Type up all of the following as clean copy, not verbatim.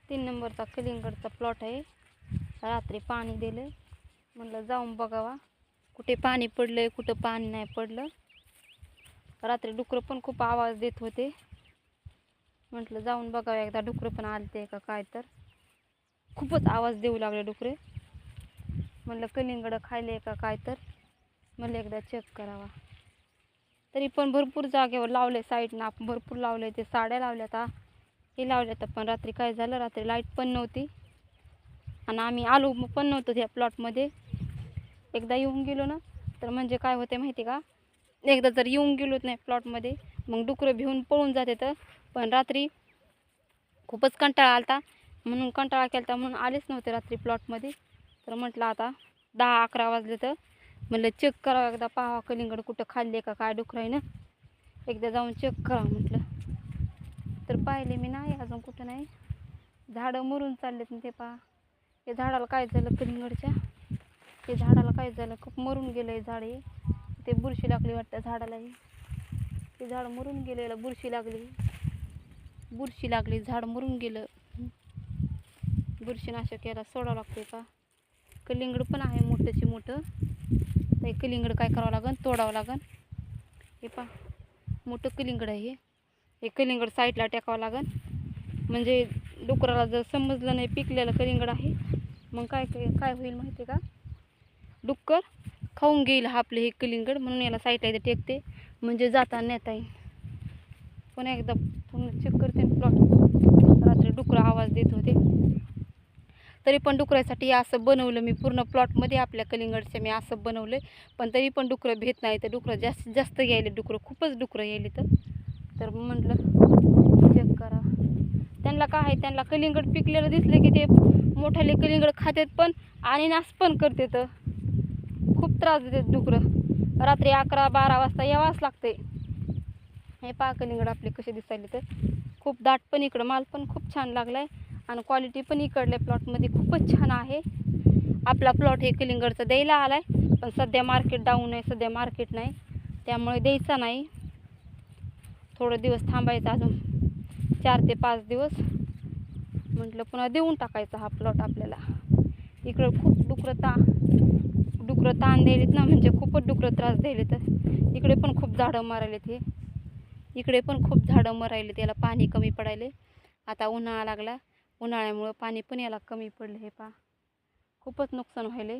3 नंबरचा कलिंगडचा प्लॉट आहे. रात्री पाणी दिलं, म्हणलं जाऊन बघावा कुठे पाणी पडलंय कुठं पाणी नाही पडलं. रात्री डुकरं पण खूप आवाज देत होते, म्हटलं जाऊन बघावं एकदा डुकरं पण आलते का काय. तर खूपच आवाज देऊ लागले डुकरे. म्हणलं कलिंगड खायले का काय, तर म्हणलं एकदा चेक करावा. तरी पण भरपूर जागेवर लावले, साईडनं आपण भरपूर लावले. ते साड्या लावल्यात, हे लावल्यात. पण रात्री काय झालं, रात्री लाईट पण नव्हती आणि आम्ही आलो पण नव्हतो त्या प्लॉटमध्ये. एकदा येऊन गेलो ना तर म्हणजे काय होते माहिती का, एकदा जर येऊन गेलोच नाही प्लॉटमध्ये मग डुकरं भिवून पळून जाते. तर पण रात्री खूपच कंटाळा आलता, म्हणून कंटाळा केला म्हणून आलेच नव्हते रात्री प्लॉटमध्ये. तर म्हटलं आता 10-11 वाजले, तर म्हणलं चेक करावं एकदा, पाहावा कलिंगड कुठं खाल्ले का काय डुकराईनं, एकदा जाऊन चेक करावं म्हटलं. तर पाहिले मी, नाही अजून कुठं नाही. झाडं मरून चाललेत ना ते पहा. हे झाडाला काय झालं कलिंगडच्या, हे झाडाला काय झालं, खूप मरून गेलं आहे झाड. हे ते बुरशी लागली वाटतं झाडाला. हे झाड मरून गेलेलं, बुरशी लागली, झाड मरून गेलं. बुरशीनाशक याला सोडावं लागते का. कलिंगड पण आहे मोठंची मोठं. तर हे कलिंगड काय करावं लागन, तोडावं लागन. हे पहा मोठं कलिंगड आहे हे कलिंगड साईडला टाकावं लागन. म्हणजे डुकराला जर समजलं नाही पिकलेलं कलिंगड आहे, मग काय होईल माहिती का, डुक्कर खाऊन घेईल आपले हे कलिंगड. म्हणून याला साईडला इथे टेकते, म्हणजे जाता नेता येईल. पण एकदा पूर्ण चेक करते प्लॉट. रात्री डुकरं आवाज देत होते, तरी पण डुकरासाठी असं बनवलं मी. पूर्ण प्लॉटमध्ये आपल्या कलिंगडचे मी असं बनवलं, पण तरी पण डुकरं भेट नाही. तर डुकरं जास्तीत जास्त यायले, खूपच डुकरं यायले. तर म्हटलं चेक करा. त्यांना काय आहे, त्यांना कलिंगड पिकलेलं दिसलं की ते मोठाले कलिंगड खातात पण आणि नाश पण करते. तर खूप त्रास देतात डुकरं. रात्री 11-12 वाजता यावाच लागते. हे पहा कलिंगड आपले कसे दिसायले. तर खूप दाट पण इकडं माल पण खूप छान लागलाय आणि क्वालिटी पण इकडल्या प्लॉटमध्ये खूपच छान आहे. आपला प्लॉट हे कलिंगडचा द्यायला आलाय, पण सध्या मार्केट डाऊन आहे, सध्या मार्केट नाही, त्यामुळे द्यायचा नाही. थोडं दिवस थांबायचं, अजून 4 ते 5 दिवस. म्हटलं पुन्हा देऊन टाकायचा हा प्लॉट आपल्याला. इकडं खूप डुकरं ताण द्यायलेत ना, म्हणजे खूपच डुकरं त्रास द्यायले. तर इकडे पण खूप झाडं मरायलेत. इकडे पण खूप झाडं मरायले. त्याला पाणी कमी पडायले. आता उन्हाळा लागला, उन्हाळ्यामुळं पाणी पण याला कमी पडलं. हे पहा खूपच नुकसान व्हायले.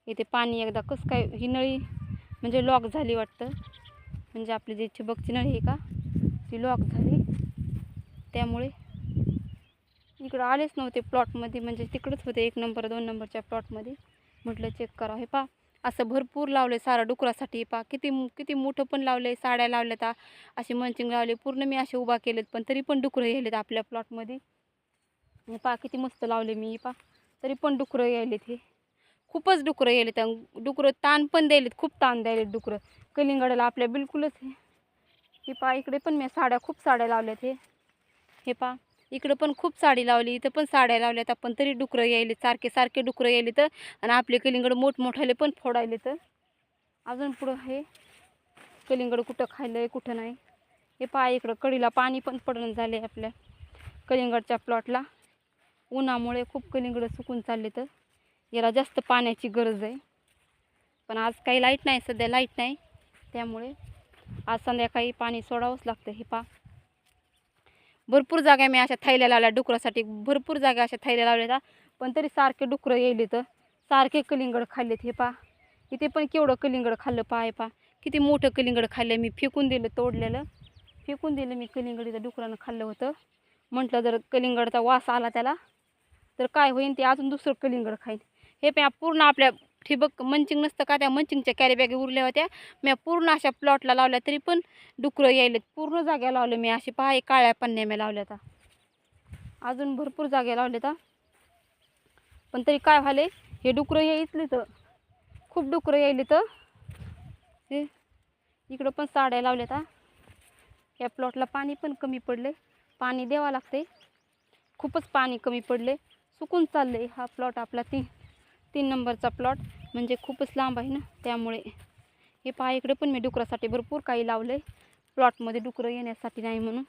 इथे पाणी एकदा कसं काय, ही नळी म्हणजे लॉक झाली वाटतं. म्हणजे आपली जी ठिबकची नळी आहे का, ती लॉक झाली. त्यामुळे इकडं आलेच नव्हते प्लॉटमध्ये, म्हणजे तिकडंच होते 1 नंबर 2 नंबरच्या प्लॉटमध्ये. म्हटलं चेक करा. हे पहा असं भरपूर लावले सारं डुकरासाठी. पहा किती मोठं पण लावले, साड्या लावल्यात, असे मंचिंग लावले, पूर्ण मी असे उभा केलेत. पण तरी पण डुकरं यायलेत आपल्या प्लॉटमध्ये. हे पहा किती मस्त लावले मी. पहा तरी पण डुकरं यायलेत. हे खूपच डुकरं यायलेत. डुकरं ताण पण द्यायलेत, खूप ताण द्यायलेत डुकरं कलिंगडाला आपल्या बिलकुलच. हे पहा इकडे पण मी खूप साड्या लावल्यात. हे पहा इकडं पण खूप साडी लावली, इथं पण साड्या लावल्यात. पण तरी डुकरं यायले, सारखे डुकरं यायले. तर आणि आपले कलिंगड मोठमोठाले पण फोडायले. तर अजून पुढं हे कलिंगड कुठं खायलंय कुठं नाही. हे पहा इकडं कडीला पाणी पण पडणं झाले आपल्या कलिंगडच्या प्लॉटला. उन्हामुळे खूप कलिंगड सुकून चालले. तर याला जास्त पाण्याची गरज आहे. पण आज काही लाईट नाही, सध्या लाईट नाही, त्यामुळे आज संध्याकाळी पाणी सोडावंच लागतं. हे पहा भरपूर जागा मी अशा थैल्या लावल्या डुकरासाठी, भरपूर जागा अशा थैल्या लावल्या. पण तरी सारखे डुकरं यायले, तर सारखे कलिंगड खाल्लेत. हे पहा इथे पण केवढं कलिंगड खाल्लं. पहा पहा किती मोठं कलिंगड खाल्लं. मी फेकून दिलं, तोडलेलं फेकून दिलं मी कलिंगड. इथं डुकरानं खाल्लं होतं. म्हटलं जर कलिंगडचा वास आला त्याला तर काय होईल, ते अजून दुसरं कलिंगड खाईल. हे पहा पूर्ण आपल्या ठिबक मंचिंग नसतं का, त्या मंचिंगच्या कॅरीबॅगी उरल्या होत्या, मी पूर्ण अशा प्लॉटला लावल्या. तरी पण डुकरं यायलेत. पूर्ण जागा लावलं मी अशी. पहा हे काळ्या पन्न्या मी लावल्या. अजून भरपूर जागा लावल्या. पण तरी काय व्हायले, हे डुकरं यायचले. तर खूप डुकरं यायले. तर हे इकडं पण साड्या लावल्यात. या प्लॉटला पाणी पण कमी पडले, पाणी द्यावं लागते. खूपच पाणी कमी पडले, सुकून चालले. हा प्लॉट आपला 3 नंबरचा प्लॉट, म्हणजे खूपच लांब आहे ना, त्यामुळे. हे पहा इकडे पण मी डुकरासाठी भरपूर काही लावले, प्लॉटमध्ये डुकरं येण्यासाठी नाही म्हणून.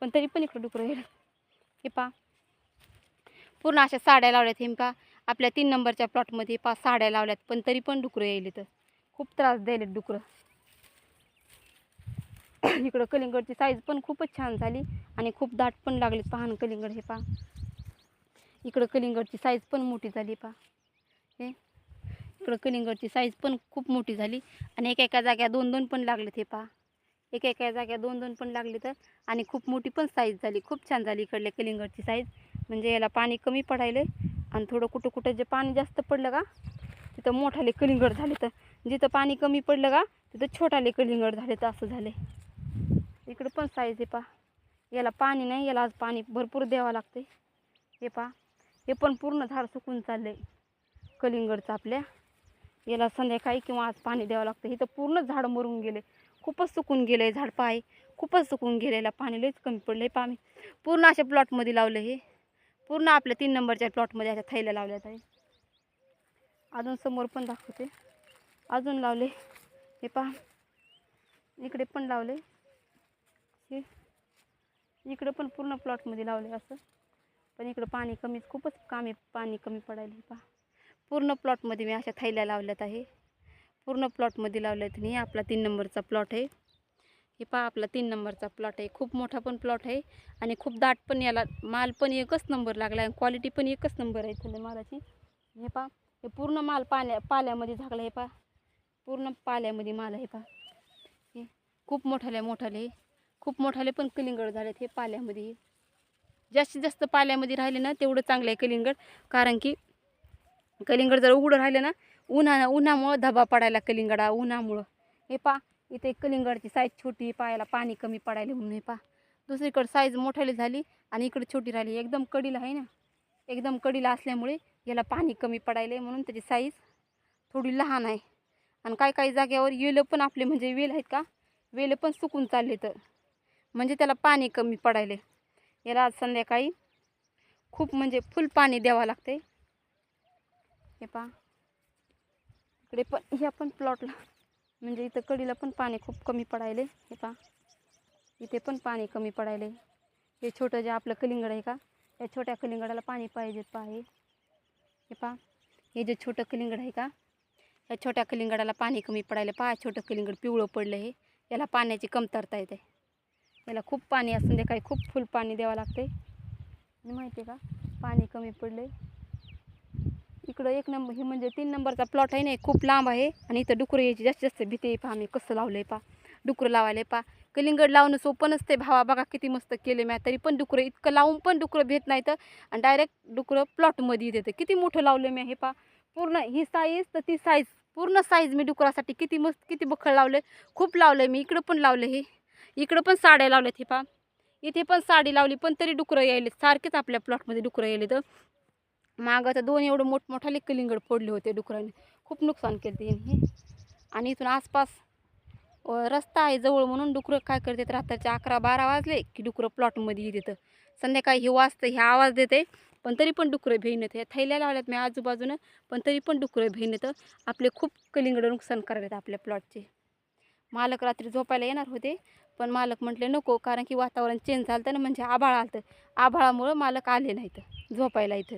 पण तरी पण इकडे डुकरं येईल. हे पहा पूर्ण अशा साड्या लावल्यात हे पा. आपल्या 3 नंबरच्या प्लॉटमध्ये पा साड्या लावल्यात, पण तरी पण डुकरं यायले. तर खूप त्रास द्यायलेत डुकरं. इकडं कलिंगडची साईज पण खूपच छान झाली आणि खूप दाट पण लागलेत. पहा ना कलिंगड हे पा. इकडं कलिंगडची साईज पण मोठी झाली पा. हे इकडं कलिंगडची साईज पण खूप मोठी झाली आणि एका जाग्या 2-2 पण लागलेत हे पहा. एका जाग्या 2-2 पण लागले तर. आणि खूप मोठी पण साईज झाली. खूप छान झाली इकडल्या कलिंगडची साईज. म्हणजे याला पाणी कमी पडायले आणि थोडं कुठं कुठं जे पाणी जास्त पडलं का तिथं मोठाले कलिंगड झाले. तर जिथं पाणी कमी पडलं का तिथं छोटाले कलिंगड झाले. तर असं झाले. इकडं पण साईज आहे पा. याला पाणी नाही, याला आज पाणी भरपूर द्यावं लागते. हे पा, हे पण पूर्ण झाड सुकून चाललंय कलिंगडचं आपल्या. याला संध्याकाळी किंवा आज पाणी द्यावं लागतं. इथं पूर्ण झाड मरून गेले, खूपच सुकून गेलं आहे झाड. पाय खूपच सुकून गेलेला, पाणी लईच कमी पडलं आहे. पा मी पूर्ण अशा प्लॉटमध्ये लावलं. हे पूर्ण आपल्या 3 नंबरच्या प्लॉटमध्ये अशा थैल्या लावल्यात आहे. अजून समोर पण दाखवते, अजून लावले. हे पहा इकडे पण लावले. हे इकडं पण पूर्ण प्लॉटमध्ये लावले असं. पण इकडं पाणी कमी, खूपच पाणी कमी पडायला. पहा पूर्ण प्लॉटमध्ये मी अशा थैल्या लावल्यात आहे. पूर्ण प्लॉटमध्ये लावल्यात. आणि आपला 3 नंबरचा प्लॉट आहे. हे पहा आपला 3 नंबरचा प्लॉट आहे. खूप मोठा पण प्लॉट आहे आणि खूप दाट पण. याला माल पण एकच नंबर लागला आहे, क्वालिटी पण एकच नंबर आहे थोड्या मालाची. हे पहा हे पूर्ण माल पाल्यामध्ये झाकला. हे पहा पूर्ण पाल्यामध्ये माल आहे. पहा हे खूप मोठाले खूप मोठाले पण कलिंगड झालेत हे पाल्यामध्ये. जास्तीत जास्त पाल्यामध्ये राहिले ना तेवढं चांगलं आहे कलिंगड. कारण की कलिंगड जर उघडं राहिलं ना उन्हामुळं धबा पडायला कलिंगडा उन्हामुळं. हे पा इथे कलिंगडची साईज छोटी, पायाला पाणी कमी पडायला म्हणून. हे पा दुसरीकडे साईज मोठाली झाली आणि इकडे छोटी राहिली. एकदम कडीला आहे ना, एकदम कडीला असल्यामुळे याला पाणी कमी पडायला म्हणून त्याची साईज थोडी लहान आहे. आणि काही जाग्यावर वेलं पण आपले म्हणजे वेल आहेत का, वेलं पण सुकून चालले. तर म्हणजे त्याला पाणी कमी पडायले. याला आज संध्याकाळी खूप म्हणजे फुल पाणी द्यावं लागते. हे पहा इकडे पण ह्या पण प्लॉटला म्हणजे इथं कडीला पण पाणी खूप कमी पडायले. हे पहा इथे पण पाणी कमी पडायले. हे छोटं जे आपलं कलिंगड आहे का, या छोट्या कलिंगडाला पाणी पाहिजेत. पहा हे पहा हे जे छोटं कलिंगड आहे का, या छोट्या कलिंगडाला पाणी कमी पडायले. पहा छोटं कलिंगड पिवळं पडलं. हे याला पाण्याची कमतरता येते. याला खूप पाणी असं संध्याकाळी खूप फुल पाणी द्यावं लागते. माहिती आहे का, पाणी कमी पडले. इकडं 1 नंबर हे म्हणजे 3 नंबरचा प्लॉट आहे ना, खूप लांब आहे आणि इथं डुकरं यायची जास्त भीती आहे. पहा मी कसं लावलं आहे. पहा डुकरं लावायला. पहा कलिंगड लावणं सोपं नसते भावा. बघा किती मस्त केले मी, तरी पण डुकरं इतकं लावून पण डुकरं भेट नाही. तर आणि डायरेक्ट डुकरं प्लॉटमध्ये येते. किती मोठं लावलं मी. हे पहा पूर्ण ही साईज तर ती साईज पूर्ण साईज मी डुकरासाठी किती मस्त किती बखळ लावले. खूप लावलं मी. इकडं पण लावलं. हे इकडं पण साड्या लावल्यात. हे पहा इथे पण साडी लावली, पण तरी डुकरं यायले सारखेच आपल्या प्लॉटमध्ये डुकरं यायले. तर मागं तर 2 एवढं मोठमोठाले कलिंगड फोडले होते डुकरांनी. खूप नुकसान केलं ते हे. आणि इथून आसपास रस्ता आहे जवळ म्हणून डुकरं काय करतात, रात्रीचे 11-12 वाजले की डुकरं प्लॉटमध्ये येते. तर संध्याकाळी हे वाजतं, हे आवाज देते, पण तरी पण डुकरं भेईन येते. थैल्या लावल्यात मी आजूबाजूनं, पण तरी पण डुकरं भेईन येतं. आपले खूप कलिंगड नुकसान करायलेत आपल्या प्लॉटचे. मालक रात्री झोपायला येणार होते, पण मालक म्हटले नको, कारण की वातावरण चेंज झालं ना, म्हणजे आभाळ आलं. आभाळामुळं मालक आले नाहीत झोपायला इथं.